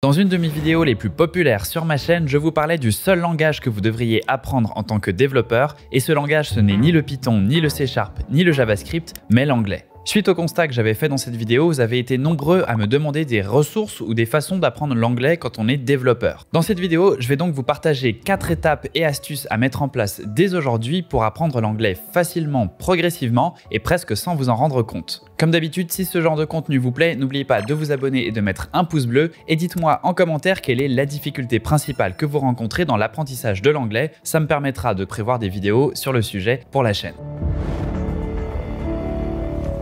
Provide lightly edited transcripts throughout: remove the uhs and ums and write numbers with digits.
Dans une de mes vidéos les plus populaires sur ma chaîne, je vous parlais du seul langage que vous devriez apprendre en tant que développeur, et ce langage ce n'est ni le Python, ni le C#, ni le JavaScript, mais l'anglais. Suite au constat que j'avais fait dans cette vidéo, vous avez été nombreux à me demander des ressources ou des façons d'apprendre l'anglais quand on est développeur. Dans cette vidéo, je vais donc vous partager 4 étapes et astuces à mettre en place dès aujourd'hui pour apprendre l'anglais facilement, progressivement et presque sans vous en rendre compte. Comme d'habitude, si ce genre de contenu vous plaît, n'oubliez pas de vous abonner et de mettre un pouce bleu et dites-moi en commentaire quelle est la difficulté principale que vous rencontrez dans l'apprentissage de l'anglais. Ça me permettra de prévoir des vidéos sur le sujet pour la chaîne.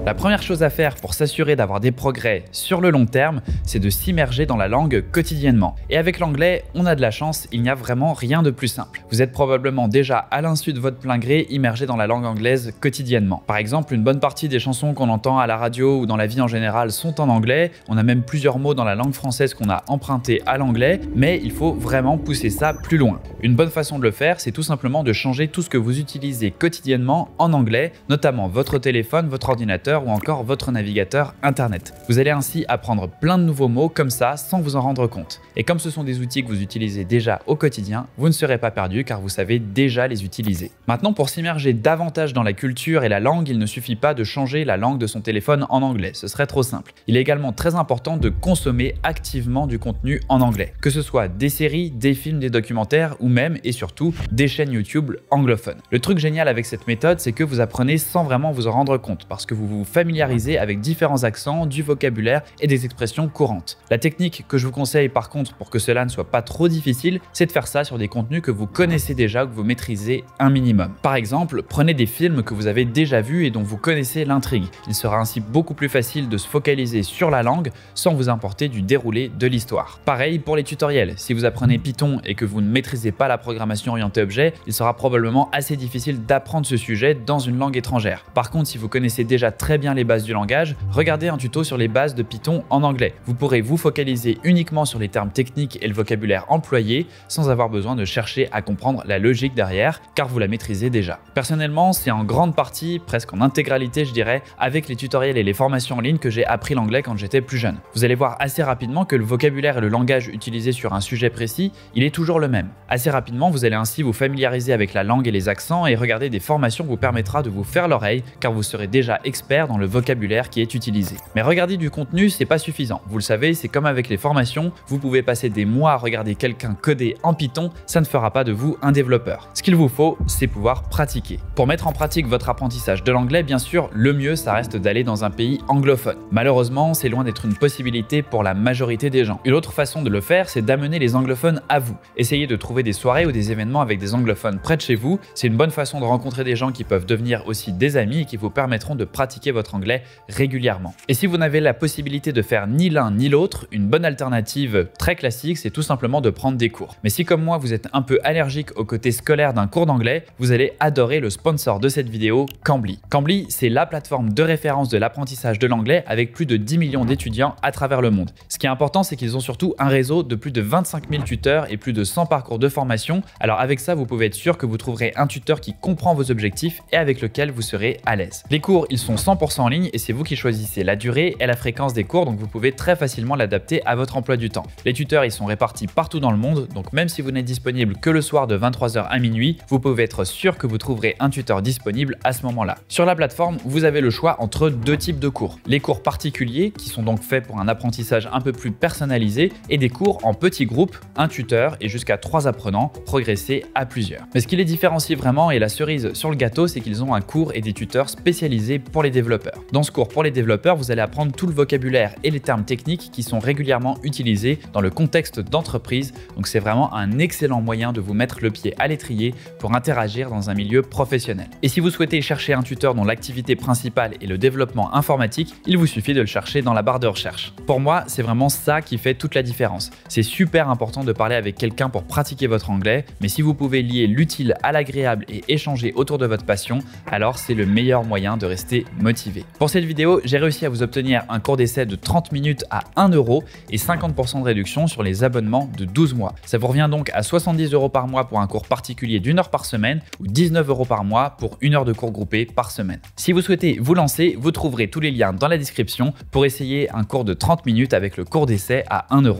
La première chose à faire pour s'assurer d'avoir des progrès sur le long terme, c'est de s'immerger dans la langue quotidiennement. Et avec l'anglais, on a de la chance, il n'y a vraiment rien de plus simple. Vous êtes probablement déjà à l'insu de votre plein gré immergé dans la langue anglaise quotidiennement. Par exemple, une bonne partie des chansons qu'on entend à la radio ou dans la vie en général sont en anglais. On a même plusieurs mots dans la langue française qu'on a empruntés à l'anglais, mais il faut vraiment pousser ça plus loin. Une bonne façon de le faire, c'est tout simplement de changer tout ce que vous utilisez quotidiennement en anglais, notamment votre téléphone, votre ordinateur, ou encore votre navigateur internet. Vous allez ainsi apprendre plein de nouveaux mots comme ça sans vous en rendre compte. Et comme ce sont des outils que vous utilisez déjà au quotidien, vous ne serez pas perdu car vous savez déjà les utiliser. Maintenant, pour s'immerger davantage dans la culture et la langue, il ne suffit pas de changer la langue de son téléphone en anglais, ce serait trop simple. Il est également très important de consommer activement du contenu en anglais, que ce soit des séries, des films, des documentaires ou même et surtout des chaînes YouTube anglophones. Le truc génial avec cette méthode, c'est que vous apprenez sans vraiment vous en rendre compte parce que vous vous familiarisez avec différents accents, du vocabulaire et des expressions courantes. La technique que je vous conseille par contre pour que cela ne soit pas trop difficile, c'est de faire ça sur des contenus que vous connaissez déjà ou que vous maîtrisez un minimum. Par exemple, prenez des films que vous avez déjà vus et dont vous connaissez l'intrigue. Il sera ainsi beaucoup plus facile de se focaliser sur la langue sans vous importer du déroulé de l'histoire. Pareil pour les tutoriels. Si vous apprenez Python et que vous ne maîtrisez pas la programmation orientée objet, il sera probablement assez difficile d'apprendre ce sujet dans une langue étrangère. Par contre, si vous connaissez déjà très bien les bases du langage, regardez un tuto sur les bases de Python en anglais. Vous pourrez vous focaliser uniquement sur les termes techniques et le vocabulaire employé sans avoir besoin de chercher à comprendre la logique derrière car vous la maîtrisez déjà. Personnellement, c'est en grande partie, presque en intégralité je dirais, avec les tutoriels et les formations en ligne que j'ai appris l'anglais quand j'étais plus jeune. Vous allez voir assez rapidement que le vocabulaire et le langage utilisé sur un sujet précis, il est toujours le même. Assez rapidement, vous allez ainsi vous familiariser avec la langue et les accents et regarder des formations vous permettra de vous faire l'oreille car vous serez déjà expert dans le vocabulaire qui est utilisé. Mais regarder du contenu, c'est pas suffisant. Vous le savez, c'est comme avec les formations, vous pouvez passer des mois à regarder quelqu'un coder en Python, ça ne fera pas de vous un développeur. Ce qu'il vous faut, c'est pouvoir pratiquer. Pour mettre en pratique votre apprentissage de l'anglais, bien sûr, le mieux, ça reste d'aller dans un pays anglophone. Malheureusement, c'est loin d'être une possibilité pour la majorité des gens. Une autre façon de le faire, c'est d'amener les anglophones à vous. Essayez de trouver des soirées ou des événements avec des anglophones près de chez vous. C'est une bonne façon de rencontrer des gens qui peuvent devenir aussi des amis et qui vous permettront de pratiquer votre anglais régulièrement. Et si vous n'avez la possibilité de faire ni l'un ni l'autre, une bonne alternative très classique, c'est tout simplement de prendre des cours. Mais si comme moi, vous êtes un peu allergique au côté scolaire d'un cours d'anglais, vous allez adorer le sponsor de cette vidéo, Cambly. Cambly, c'est la plateforme de référence de l'apprentissage de l'anglais avec plus de 10 millions d'étudiants à travers le monde. Ce qui est important, c'est qu'ils ont surtout un réseau de plus de 25 000 tuteurs et plus de 100 parcours de formation. Alors avec ça, vous pouvez être sûr que vous trouverez un tuteur qui comprend vos objectifs et avec lequel vous serez à l'aise. Les cours, ils sont 100% en ligne et c'est vous qui choisissez la durée et la fréquence des cours, donc vous pouvez très facilement l'adapter à votre emploi du temps. Les tuteurs, ils sont répartis partout dans le monde, donc même si vous n'êtes disponible que le soir de 23h à minuit, vous pouvez être sûr que vous trouverez un tuteur disponible à ce moment-là. Sur la plateforme, vous avez le choix entre deux types de cours. Les cours particuliers, qui sont donc faits pour un apprentissage un peu plus personnalisé, et des cours en petits groupes, un tuteur et jusqu'à 3 apprenants, progresser à plusieurs. Mais ce qui les différencie vraiment et la cerise sur le gâteau, c'est qu'ils ont un cours et des tuteurs spécialisés pour les développeurs. Dans ce cours pour les développeurs, vous allez apprendre tout le vocabulaire et les termes techniques qui sont régulièrement utilisés dans le contexte d'entreprise. Donc c'est vraiment un excellent moyen de vous mettre le pied à l'étrier pour interagir dans un milieu professionnel. Et si vous souhaitez chercher un tuteur dont l'activité principale est le développement informatique, il vous suffit de le chercher dans la barre de recherche. Pour moi, c'est vraiment ça qui fait toute la différence. C'est super important de parler avec quelqu'un pour pratiquer votre anglais, mais si vous pouvez lier l'utile à l'agréable et échanger autour de votre passion, alors c'est le meilleur moyen de rester motivé. motivé. Pour cette vidéo, j'ai réussi à vous obtenir un cours d'essai de 30 minutes à 1 € et 50% de réduction sur les abonnements de 12 mois. Ça vous revient donc à 70 € par mois pour un cours particulier d'1 heure par semaine ou 19 € par mois pour 1 heure de cours groupé par semaine. Si vous souhaitez vous lancer, vous trouverez tous les liens dans la description pour essayer un cours de 30 minutes avec le cours d'essai à 1 €.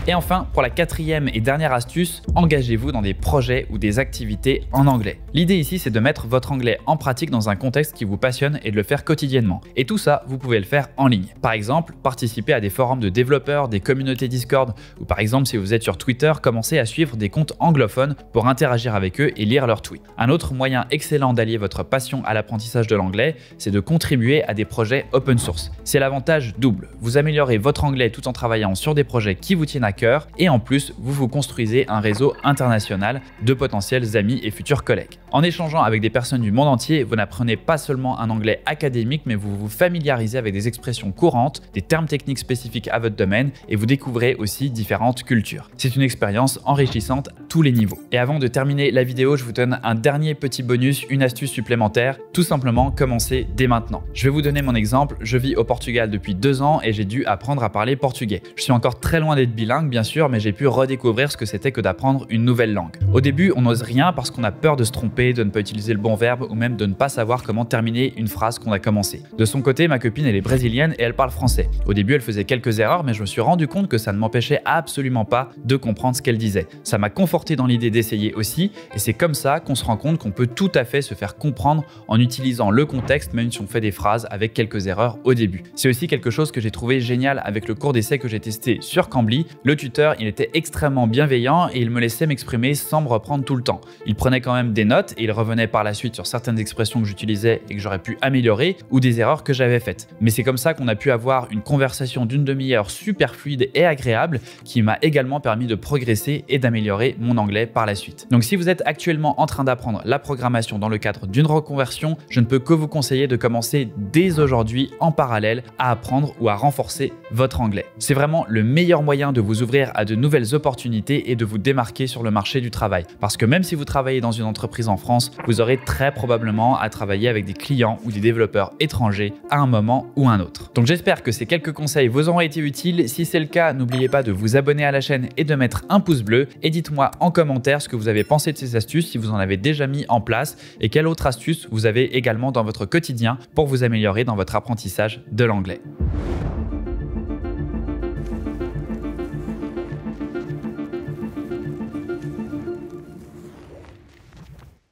Et enfin, pour la quatrième et dernière astuce, engagez-vous dans des projets ou des activités en anglais. L'idée ici, c'est de mettre votre anglais en pratique dans un contexte qui vous passionne et de le faire quotidiennement. Et tout ça, vous pouvez le faire en ligne. Par exemple, participer à des forums de développeurs, des communautés Discord, ou par exemple, si vous êtes sur Twitter, commencez à suivre des comptes anglophones pour interagir avec eux et lire leurs tweets. Un autre moyen excellent d'allier votre passion à l'apprentissage de l'anglais, c'est de contribuer à des projets open source. C'est l'avantage double. Vous améliorez votre anglais tout en travaillant sur des projets qui vous tiennent à cœur et en plus, vous vous construisez un réseau international de potentiels amis et futurs collègues. En échangeant avec des personnes du monde entier, vous n'apprenez pas seulement un anglais académique, mais vous vous familiarisez avec des expressions courantes, des termes techniques spécifiques à votre domaine et vous découvrez aussi différentes cultures. C'est une expérience enrichissante à tous les niveaux. Et avant de terminer la vidéo, je vous donne un dernier petit bonus, une astuce supplémentaire, tout simplement commencez dès maintenant. Je vais vous donner mon exemple, je vis au Portugal depuis 2 ans et j'ai dû apprendre à parler portugais. Je suis encore très loin d'être bilingue bien sûr, mais j'ai pu redécouvrir ce que c'était que d'apprendre une nouvelle langue. Au début, on n'ose rien parce qu'on a peur de se tromper, de ne pas utiliser le bon verbe ou même de ne pas savoir comment terminer une phrase qu'on a commencé. De son côté, ma copine elle est brésilienne et elle parle français. Au début, elle faisait quelques erreurs, mais je me suis rendu compte que ça ne m'empêchait absolument pas de comprendre ce qu'elle disait. Ça m'a conforté dans l'idée d'essayer aussi, et c'est comme ça qu'on se rend compte qu'on peut tout à fait se faire comprendre en utilisant le contexte, même si on fait des phrases avec quelques erreurs au début. C'est aussi quelque chose que j'ai trouvé génial avec le cours d'essai que j'ai testé sur Cambly. Le tuteur, il était extrêmement bienveillant et il me laissait m'exprimer sans me reprendre tout le temps. Il prenait quand même des notes et il revenait par la suite sur certaines expressions que j'utilisais et que j'aurais pu améliorer ou des erreurs que j'avais faites. Mais c'est comme ça qu'on a pu avoir une conversation d'une demi-heure super fluide et agréable qui m'a également permis de progresser et d'améliorer mon anglais par la suite. Donc si vous êtes actuellement en train d'apprendre la programmation dans le cadre d'une reconversion, je ne peux que vous conseiller de commencer dès aujourd'hui en parallèle à apprendre ou à renforcer votre anglais. C'est vraiment le meilleur moyen de vous ouvrir à de nouvelles opportunités et de vous démarquer sur le marché du travail. Parce que même si vous travaillez dans une entreprise en France, vous aurez très probablement à travailler avec des clients ou des développeurs étrangers à un moment ou un autre. Donc j'espère que ces quelques conseils vous auront été utiles. Si c'est le cas, n'oubliez pas de vous abonner à la chaîne et de mettre un pouce bleu. Et dites-moi en commentaire ce que vous avez pensé de ces astuces, si vous en avez déjà mis en place et quelle autre astuce vous avez également dans votre quotidien pour vous améliorer dans votre apprentissage de l'anglais.